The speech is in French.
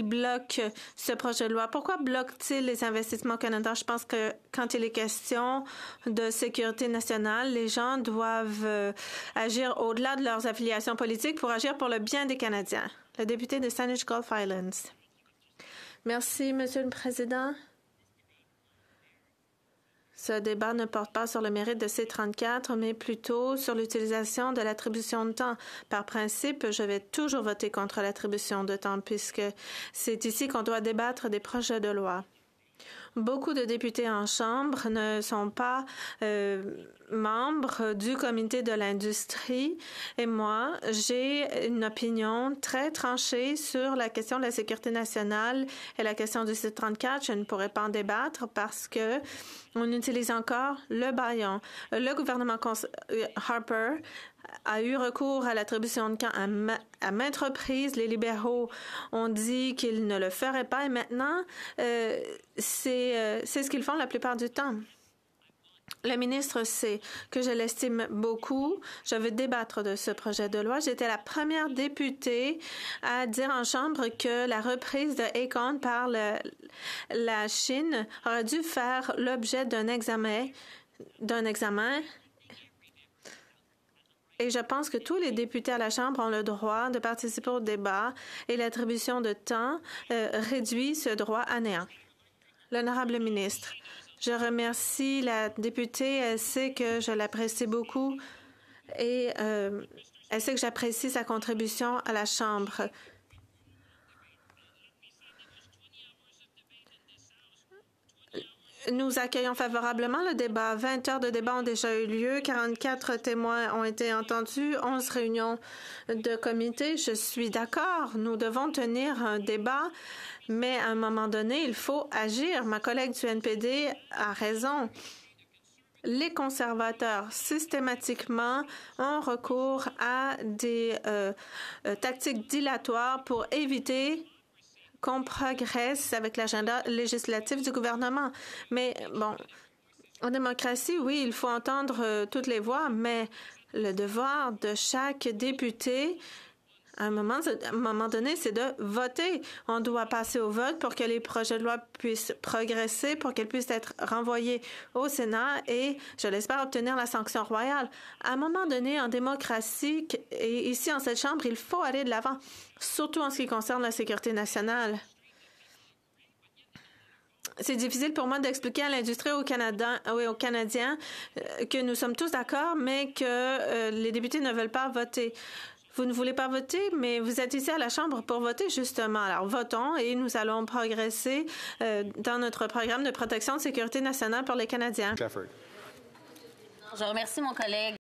bloque ce projet de loi? Pourquoi bloque-t-il les investissements au Canada? Je pense que quand il est question de sécurité nationale, les gens doivent agir au-delà de leurs affiliations politiques pour agir pour le bien des Canadiens. Le député de Saanich Gulf Islands. Merci, Monsieur le Président. Ce débat ne porte pas sur le mérite de C-34, mais plutôt sur l'utilisation de l'attribution de temps. Par principe, je vais toujours voter contre l'attribution de temps puisque c'est ici qu'on doit débattre des projets de loi. Beaucoup de députés en Chambre ne sont pas membres du comité de l'industrie et moi, j'ai une opinion très tranchée sur la question de la sécurité nationale et la question du C-34. Je ne pourrais pas en débattre parce que on utilise encore le bâillon. Le gouvernement Harper a eu recours à l'attribution de camp à maintes reprises. Les libéraux ont dit qu'ils ne le feraient pas et maintenant, c'est ce qu'ils font la plupart du temps. Le ministre sait que je l'estime beaucoup. Je veux débattre de ce projet de loi. J'étais la première députée à dire en Chambre que la reprise de Aecon par la Chine aurait dû faire l'objet d'un examen. Et je pense que tous les députés à la Chambre ont le droit de participer au débat et l'attribution de temps réduit ce droit à néant. L'honorable ministre, je remercie la députée. Elle sait que je l'apprécie beaucoup et elle sait que j'apprécie sa contribution à la Chambre. Nous accueillons favorablement le débat. 20 heures de débat ont déjà eu lieu. 44 témoins ont été entendus. 11 réunions de comité. Je suis d'accord. Nous devons tenir un débat, mais à un moment donné, il faut agir. Ma collègue du NPD a raison. Les conservateurs, systématiquement, ont recours à des tactiques dilatoires pour éviter qu'on progresse avec l'agenda législatif du gouvernement. Mais bon, en démocratie, oui, il faut entendre toutes les voix, mais le devoir de chaque député, à un moment donné, c'est de voter. On doit passer au vote pour que les projets de loi puissent progresser, pour qu'ils puissent être renvoyés au Sénat et, je l'espère, obtenir la sanction royale. À un moment donné, en démocratie, et ici, en cette Chambre, il faut aller de l'avant, surtout en ce qui concerne la sécurité nationale. C'est difficile pour moi d'expliquer à l'industrie aux Canadiens que nous sommes tous d'accord, mais que les députés ne veulent pas voter. Vous ne voulez pas voter, mais vous êtes ici à la Chambre pour voter, justement. Alors, votons et nous allons progresser dans notre programme de protection de sécurité nationale pour les Canadiens. Je remercie mon collègue